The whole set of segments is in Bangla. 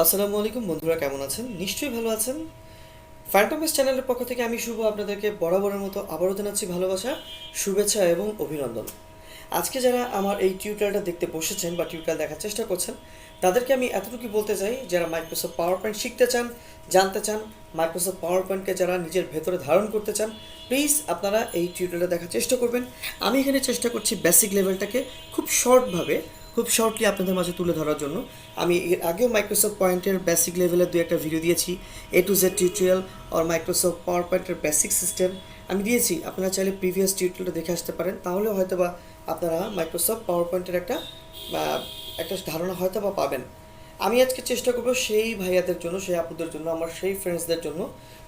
আসসালামু আলাইকুম বন্ধুরা, কেমন আছেন? নিশ্চয়ই ভালো আছেন। ফ্যান্টমেস চ্যানেলের পক্ষ থেকে আমি শুভ আপনাদেরকে বরাবরের মতো আবারও জানাচ্ছি ভালোবাসা, শুভেচ্ছা এবং অভিনন্দন। আজকে যারা আমার এই টিউটোরিয়ালটা দেখতে বসেছেন বা টিউটোরিয়াল দেখার চেষ্টা করছেন, তাদেরকে আমি এতটুকু বলতে চাই, যারা মাইক্রোসফট পাওয়ার পয়েন্ট শিখতে চান, জানতে চান, মাইক্রোসফট পাওয়ার পয়েন্টকে যারা নিজের ভেতরে ধারণ করতে চান, প্লিজ আপনারা এই টিউটোরিয়ালটা দেখার চেষ্টা করবেন। আমি এখানে চেষ্টা করছি বেসিক লেভেলটাকে খুব শর্টলি আপনাদের মাঝে তুলে ধরার জন্য। আমি এর আগেও মাইক্রোসফট পয়েন্টের বেসিক লেভেলের দু একটা ভিডিও দিয়েছি, A to Z টিউটোরিয়াল আর মাইক্রোসফট পাওয়ার পয়েন্টের বেসিক সিস্টেম আমি দিয়েছি। আপনারা চাইলে প্রিভিয়াস টিউটোরিয়ালটা দেখে আসতে পারেন, তাহলে হয়তো বা আপনারা মাইক্রোসফট পাওয়ার পয়েন্টের একটা ধারণা হয়তো বা পাবেন। আমি আজকে চেষ্টা করব সেই ভাইয়াদের জন্য, সেই আপুদের জন্য, আমার সেই ফ্রেন্ডসদের জন্য,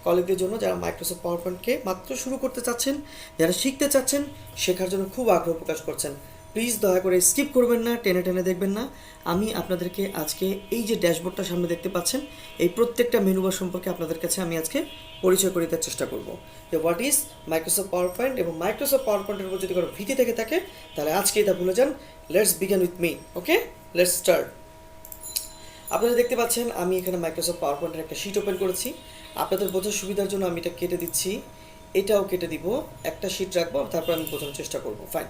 কলিগদের জন্য, যারা মাইক্রোসফট পাওয়ার পয়েন্টকে মাত্র শুরু করতে চাচ্ছেন, যারা শিখতে চাচ্ছেন, শেখার জন্য খুব আগ্রহ প্রকাশ করছেন। প্লিজ দয়া করে স্কিপ করবেন না, টেনে টেনে দেখবেন না। আমি আপনাদেরকে আজকে এই যে ড্যাশবোর্ডটা সামনে দেখতে পাচ্ছেন, এই প্রত্যেকটা মেনু বার সম্পর্কে আপনাদের কাছে আমি আজকে পরিচয় করে দেওয়ার চেষ্টা করব, যে what is Microsoft power point, এবং মাইক্রোসফট পাওয়ার পয়েন্টের উপর যদি কোনো ভীতি থেকে থাকে তাহলে আজকে এটা ভুলে যান। Let's begin with me. Okay, let's start. আপনারা দেখতে পাচ্ছেন আমি এখানে মাইক্রোসফট পাওয়ার পয়েন্টের একটা শিট ওপেন করেছি। আপনাদের বোঝার সুবিধার জন্য আমি এটা কেটে দিচ্ছি, এটাও কেটে দিব, একটা শিট রাখবো, তারপর আমি বোঝানোর চেষ্টা করবো। ফাইন,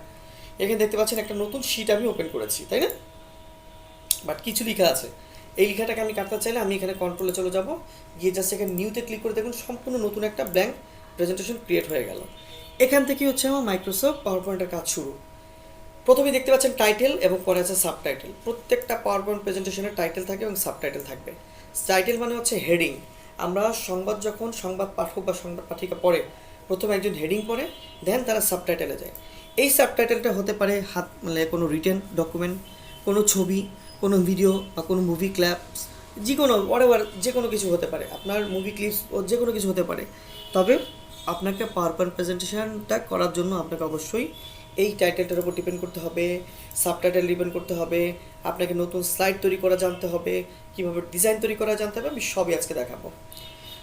এখানে দেখতে পাচ্ছেন একটা নতুন শিট আমি ওপেন করেছি, তাই না? বাট কিছু লেখা আছে, এই লেখাটাকে আমি কাটতে চাইলে আমি এখানে কন্ট্রোলে চলে যাব, গিয়ে জাস্ট এখানে নিউতে ক্লিক করে দেখুন সম্পূর্ণ নতুন একটা ব্ল্যাঙ্ক প্রেজেন্টেশন ক্রিয়েট হয়ে গেল। এখান থেকে হচ্ছে আমার মাইক্রোসফট পাওয়ার পয়েন্টের কাজ শুরু। প্রথমে দেখতে পাচ্ছেন টাইটেল এবং পরে আছে সাবটাইটেল। প্রত্যেকটা পাওয়ার পয়েন্ট প্রেজেন্টেশনের টাইটেল থাকে এবং সাবটাইটেল থাকবে। টাইটেল মানে হচ্ছে হেডিং। আমরা যখন সংবাদ পাঠক বা সংবাদ পাঠিকা পড়ে, প্রথমে একজন হেডিং পড়ে, দেন তারা সাবটাইটেলে যায়। এই সাবটাইটেলটা হতে পারে মানে কোনো রিটেন ডকুমেন্ট, কোনো ছবি, কোনো ভিডিও বা কোনো মুভি ক্লিপস, যে কোনো যে কোনো কিছু হতে পারে, আপনার মুভি ক্লিপস ও যে কোনো কিছু হতে পারে। তবে আপনাকে পাওয়ার পয়েন্ট প্রেজেন্টেশনটা করার জন্য আপনাকে অবশ্যই এই টাইটেলটার উপর ডিপেন্ড করতে হবে, সাবটাইটেল ডিপেন্ড করতে হবে, আপনাকে নতুন স্লাইড তৈরি করা জানতে হবে, কীভাবে ডিজাইন তৈরি করা জানতে হবে। আমি সবই আজকে দেখাবো।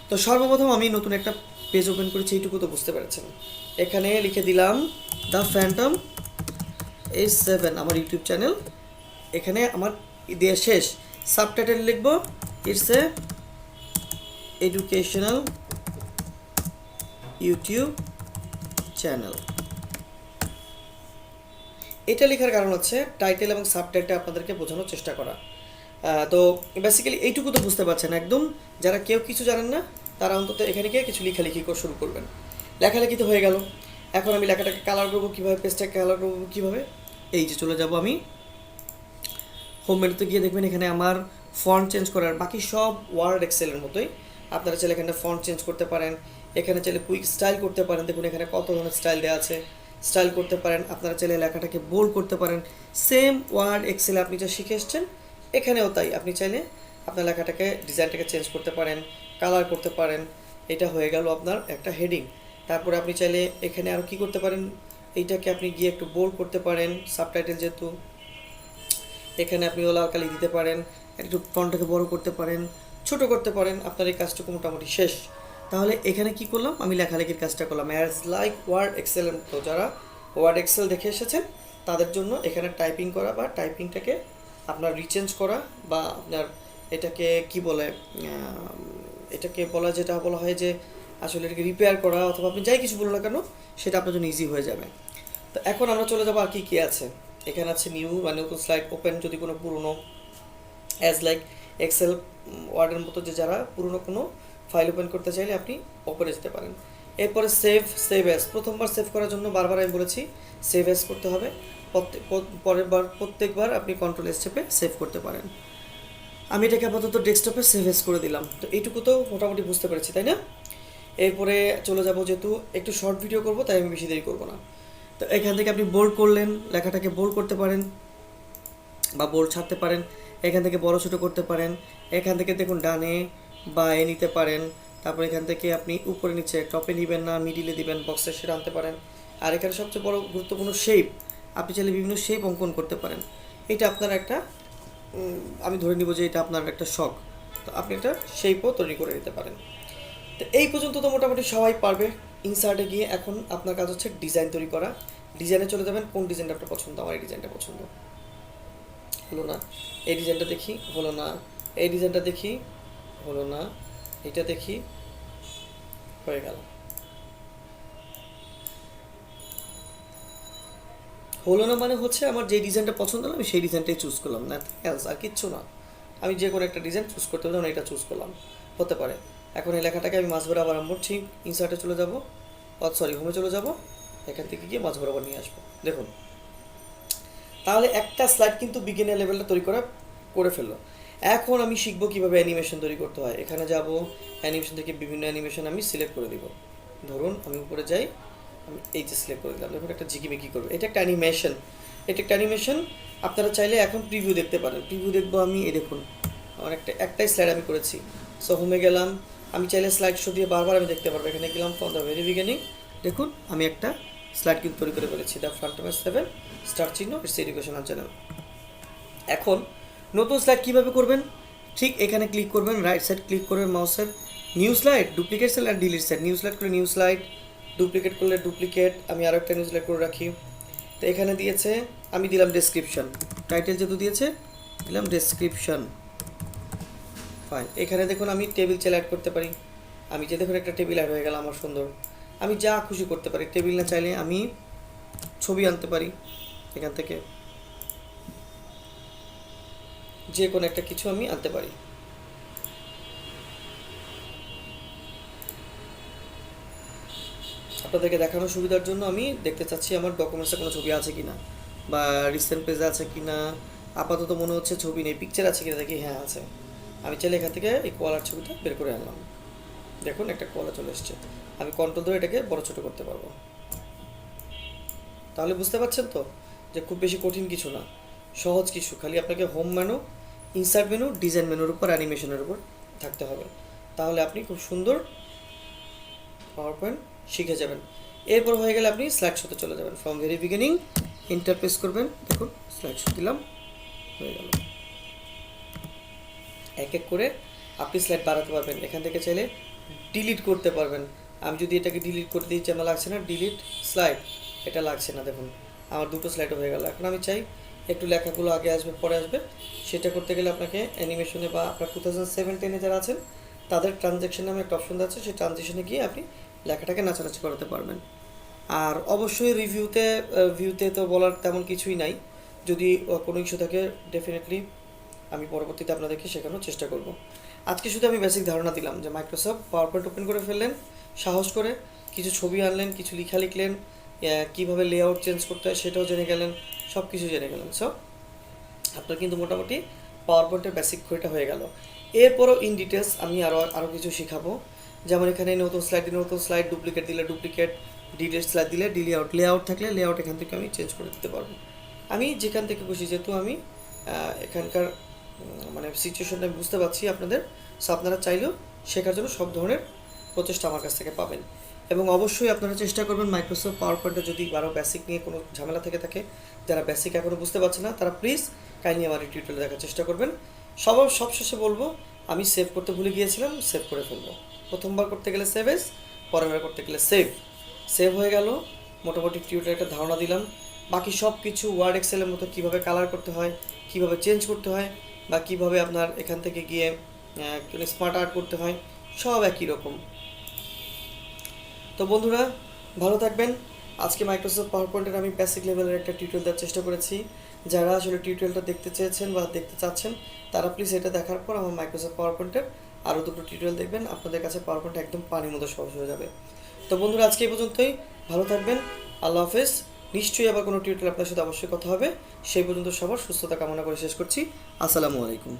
তো সর্বপ্রথম আমি নতুন একটা পেজ ওপেন করেছি, এইটুকু তো বুঝতে পেরেছেন। এখানে লিখে দিলাম দ্য ফ্যান্টম A7 আমার ইউটিউব চ্যানেল। এখানে আমার দেওয়া শেষ। সাবটাইটেল লিখব it's a educational YouTube channel. এটা লেখার কারণ হচ্ছে টাইটেল এবং সাবটাইটেল আপনাদেরকে বোঝানোর চেষ্টা করা। তো বেসিক্যালি এইটুকু তো বুঝতে পারছেন একদম। যারা কেউ কিছু জানেন না তারা অন্তত এখানে গিয়ে কিছু লেখালেখি করে শুরু করবেন। লেখালেখি তো হয়ে গেল, এখন আমি লেখাটাকে কালার করবো কীভাবে, পেজটাকে কালার করবো কীভাবে। এই যে চলে যাব আমি হোম মেনুতে, গিয়ে দেখবেন এখানে আমার ফন্ট চেঞ্জ করার, বাকি সব ওয়ার্ড এক্সেলের মতোই। আপনারা চাইলে এখানে ফন্ট চেঞ্জ করতে পারেন, এখানে চাইলে কুইক স্টাইল করতে পারেন। দেখুন এখানে কত ধরনের স্টাইল দেওয়া আছে, স্টাইল করতে পারেন। আপনারা চাইলে লেখাটাকে বোল্ড করতে পারেন। সেম ওয়ার্ড এক্সেলে আপনি যা শিখে এসছেন এখানেও তাই। আপনি চাইলে আপনার লেখাটাকে ডিজাইনটাকে চেঞ্জ করতে পারেন, কালার করতে পারেন। এটা হয়ে গেল আপনার একটা হেডিং। তারপরে আপনি চাইলে এখানে আরও কী করতে পারেন, এইটাকে আপনি গিয়ে একটু বোল্ড করতে পারেন, সাবটাইটেল যেহেতু। এখানে আপনি লাল কালি দিতে পারেন, একটু ফন্টটাকে বড় করতে পারেন, ছোট করতে পারেন। আপনার এই কাজটুকু মোটামুটি শেষ। তাহলে এখানে কি করলাম, আমি লেখালেখির কাজটা করলাম অ্যাজ লাইক ওয়ার্ড এক্সেলের মতো। যারা ওয়ার্ড এক্সেল দেখে এসেছেন তাদের জন্য এখানে টাইপিং করা বা টাইপিংটাকে আপনার রিচেঞ্জ করা, বা আপনার এটাকে কি বলে, এটাকে যেটা বলা হয় যে আসলে এটাকে রিপেয়ার করা, অথবা আপনি যাই কিছু বলুন না কেন সেটা আপনার জন্য ইজি হয়ে যাবে। তো এখন আমরা চলে যাবো আর কী আছে। এখানে আছে নিউ বা নতুন স্লাইড ওপেন, যদি কোনো পুরনো অ্যাজ লাইক এক্সেল ওয়ার্ডের মতো যে যারা পুরনো কোনো ফাইল ওপেন করতে চাইলে আপনি ওপেনে যেতে পারেন। এরপরে সেভ অ্যাজ। প্রথমবার সেভ করার জন্য বারবার আমি বলেছি সেভ অ্যাজ করতে হবে। প্রত্যেকবার আপনি কন্ট্রোল স্টেপে সেভ করতে পারেন। আমি এটাকে আপাতত ডেস্কটপে সেভ অ্যাজ করে দিলাম। তো এইটুকু তো মোটামুটি বুঝতে পেরেছি, তাই না? এরপরে চলে যাব, যেহেতু একটু শর্ট ভিডিও করবো তাই আমি বেশি দেরি করবো না। তো এখান থেকে আপনি বোল্ড করলেন, লেখাটাকে বোল্ড করতে পারেন বা বোল্ড ছাড়তে পারেন। এখান থেকে বড় ছোটো করতে পারেন। এখান থেকে দেখুন ডানে বায়ে নিতে পারেন। তারপর এখান থেকে আপনি উপরে নিচে, টপে নেবেন না মিডিলে দিবেন, বক্সে সেটা আনতে পারেন। আর এখানে সবচেয়ে বড় গুরুত্বপূর্ণ শেপ, আপনি চাইলে বিভিন্ন শেপ অঙ্কন করতে পারেন। এটা আপনার একটা, আমি ধরে নিব যে এটা আপনার একটা শখ, তো আপনি একটা শেপও তৈরি করে নিতে পারেন। তো এই পর্যন্ত তো মোটামুটি সবাই পারবে। ইনসার্টে গিয়ে এখন আপনার কাজ হচ্ছে ডিজাইন তৈরি করা। ডিজাইনে চলে যাবেন, কোন ডিজাইনটা আপনার পছন্দ। আমার এই ডিজাইনটা পছন্দ, হলো না। এই ডিজাইনটা দেখি, হলো না। এই ডিজাইনটা দেখি, হলো না। এটা দেখি, হয়ে গেল। হলো না মানে হচ্ছে আমার যে ডিজাইনটা পছন্দ হলো আমি সেই ডিজাইনটাই চুজ করলাম, না এলস, আর কিচ্ছু না। আমি যে কোনো একটা ডিজাইন চুজ করতে হবে, এটা চুজ করলাম, হতে পারে। এখন এই লেখাটাকে আমি মাঝ বরাবর আনবো, ঠিক ইনসার্টে চলে যাব, সরি হোমে চলে যাব, এখান থেকে গিয়ে মাঝ বরাবর নিয়ে আসবো। দেখুন, তাহলে একটা স্লাইড কিন্তু বিগিনার লেভেলটা তৈরি করে ফেললো। এখন আমি শিখবো কীভাবে অ্যানিমেশন তৈরি করতে হয়। এখানে যাব, অ্যানিমেশন থেকে বিভিন্ন অ্যানিমেশন আমি সিলেক্ট করে দিব। ধরুন আমি উপরে যাই, আমি এই যে সিলেক্ট করে দিলাম, দেখুন একটা ঝিকিমিকি করবে, এটা একটা অ্যানিমেশন, এটা একটা অ্যানিমেশন। আপনারা চাইলে এখন প্রিভিউ দেখতে পারেন। প্রিভিউ দেখবো আমি, এই দেখুন আমার একটাই স্লাইড আমি করেছি। সো হোমে গেলাম, আমি চাইলে স্লাইড শো দিয়ে বারবার আমি দেখতে পারবো। এখানে গেলাম ফ্রম দ্য ভেরি বিগিনিং, দেখুন আমি একটা স্লাইড কিন্তু তৈরি করে ফেলেছি। দ্য ফ্রন্টমের 7 স্টার চিহ্ন, ইটস এডুকেশনাল চ্যানেল। এখন নতুন স্লাইড কীভাবে করবেন, ঠিক এখানে ক্লিক করবেন, রাইট সাইড ক্লিক করবেন মাউসের, নিউ স্লাইড, ডুপ্লিকেট স্লাইড আর ডিলিট স্লাইড। নিউ স্লাইড করলে নিউ স্লাইড, ডুপ্লিকেট করলে ডুপ্লিকেট। আমি আরও একটা নিউ স্লাইড করে রাখি। তো এখানে দিয়েছে, আমি দিলাম ডেসক্রিপশন, টাইটেল যেহেতু দিয়েছে দিলাম ডেসক্রিপশন, ফাইন। এখানে দেখুন আমি টেবিল চাইলে অ্যাড করতে পারি। আমি যে দেখুন একটা টেবিল অ্যাড হয়ে গেল আমার সুন্দর। আমি যা খুশি করতে পারি, টেবিল না চাইলে আমি ছবি আনতে পারি, এখান থেকে যে কোনো একটা কিছু আমি আনতে পারি। আপনাদেরকে দেখানোর সুবিধার জন্য আমি দেখতে চাচ্ছি আমার ডকুমেন্টসে কোনো ছবি আছে কিনা, বা রিসেন্ট পেজে আছে কিনা। আপাতত মনে হচ্ছে ছবি নেই, পিকচার আছে কিনা দেখি, হ্যাঁ আছে। আমি চাইলে এখান থেকে এই কোয়ালার ছবিটা বের করে আনলাম, দেখুন একটা কোয়ালা চলে এসছে। আমি কন্ট্রোল ধরে এটাকে বড় ছোটো করতে পারবো। তাহলে বুঝতে পারছেন তো যে খুব বেশি কঠিন কিছু না, সহজ কিছু। খালি আপনাকে home menu, insert menu, design মেনুর উপর, অ্যানিমেশনের উপর থাকতে হবে। তাহলে আপনি খুব সুন্দর পাওয়ার পয়েন্ট শিখে যাবেন। এরপর হয়ে গেলে আপনি স্লাইড শোতে চলে যাবেন। ফ্রম ভেরি বিগিনিং ইন্টারপ্রেস করবেন, দেখুন স্লাইড শো দিলাম, হয়ে গেল। এক এক করে আপনি স্লাইড বাড়াতে পারবেন। এখান থেকে চাইলে ডিলিট করতে পারবেন। আমি যদি এটাকে ডিলিট করতে দিচ্ছি, আমার লাগছে না, ডিলিট স্লাইড, এটা লাগছে না, দেখুন আমার দুটো স্লাইডও হয়ে গেল। এখন আমি চাই একটু লেখাগুলো আগে আসবে পরে আসবে, সেটা করতে গেলে আপনাকে অ্যানিমেশনে বা আপনার 2017 যারা আছেন তাদের ট্রানজ্যাকশন নামে একটা অপশন আছে, সেই ট্রানজ্যাকশনে গিয়ে আপনি লেখাটাকে নাচানাচি করাতে পারবেন। আর অবশ্যই ভিউতে তো বলার তেমন কিছুই নাই। যদি কোনো ইস্যু থাকে ডেফিনেটলি আমি পরবর্তীতে আপনাদেরকে শেখানোর চেষ্টা করব। আজকে শুধু আমি বেসিক ধারণা দিলাম যে মাইক্রোসফট পাওয়ার পয়েন্ট ওপেন করে ফেললেন, সাহস করে কিছু ছবি আনলেন, কিছু লেখা লিখলেন, কীভাবে লেআউট চেঞ্জ করতে হয় সেটাও জেনে গেলেন, সব কিছু জেনে গেলেন। সো আপনার কিন্তু মোটামুটি পাওয়ার পয়েন্টের বেসিক খইটা হয়ে গেল। এরপরও ইন ডিটেলস আমি আরও কিছু শেখাবো। যেমন এখানে নতুন স্লাইড, ডুপ্লিকেট দিলে ডুপ্লিকেট, ডিলিট স্লাইড দিলে লেআউট থাকলে লেআউট এখান থেকে আমি চেঞ্জ করে দিতে পারবো। আমি যেখান থেকে খুশি, যেহেতু আমি এখানকার মানে সিচুয়েশনটা আমি বুঝতে পারছি আপনাদের, সো আপনারা চাইলেও শেখার জন্য সব ধরনের প্রচেষ্টা আমার কাছ থেকে পাবেন। এবং অবশ্যই আপনারা চেষ্টা করবেন মাইক্রোসফট পাওয়ার পয়েন্টে যদি আরও বেসিক নিয়ে কোনো ঝামেলা থেকে থাকে, যারা বেসিক এখনও বুঝতে পারছে না তারা প্লিজ কাইন্ডলি আমার এই টিউটোরিয়াল দেখার চেষ্টা করবেন। সবশেষে বলবো, আমি সেভ করতে ভুলে গিয়েছিলাম, সেভ করে ফেলবো। প্রথমবার করতে গেলে সেভ এস, পরেরবার করতে গেলে সেভ হয়ে গেল। মোটামুটি টিউটোরিয়াল একটা ধারণা দিলাম। বাকি সব কিছু ওয়ার্ড এক্সেলের মতো কীভাবে কালার করতে হয়, কীভাবে চেঞ্জ করতে হয়, বা কীভাবে আপনার এখান থেকে গিয়ে স্মার্ট আর্ট করতে হয়, সব একই রকম। তো বন্ধুরা ভালো থাকবেন। আজকে মাইক্রোসফট পাওয়ার পয়েন্টের আমি বেসিক লেভেলের একটা টিউটোরিয়াল দেওয়ার চেষ্টা করেছি। যারা আসলে টিউটোরিয়ালটা দেখতে চেয়েছেন বা দেখতে চাচ্ছেন তারা প্লিজ এটা দেখার পর আমার মাইক্রোসফট পাওয়ার পয়েন্টের আরও দুটো টিউটোরিয়াল দেখবেন, আপনাদের কাছে পাওয়ার পয়েন্ট একদম পানির মতো সহজ হয়ে যাবে। তো বন্ধুরা আজকে এই পর্যন্তই, ভালো থাকবেন, আল্লাহ হাফেজ। নিশ্চয়ই আবার কোনো টিউটোরিয়াল আপনার সাথে অবশ্যই কথা হবে। সেই পর্যন্ত সবার সুস্থতা কামনা করে শেষ করছি। আসসালামু আলাইকুম।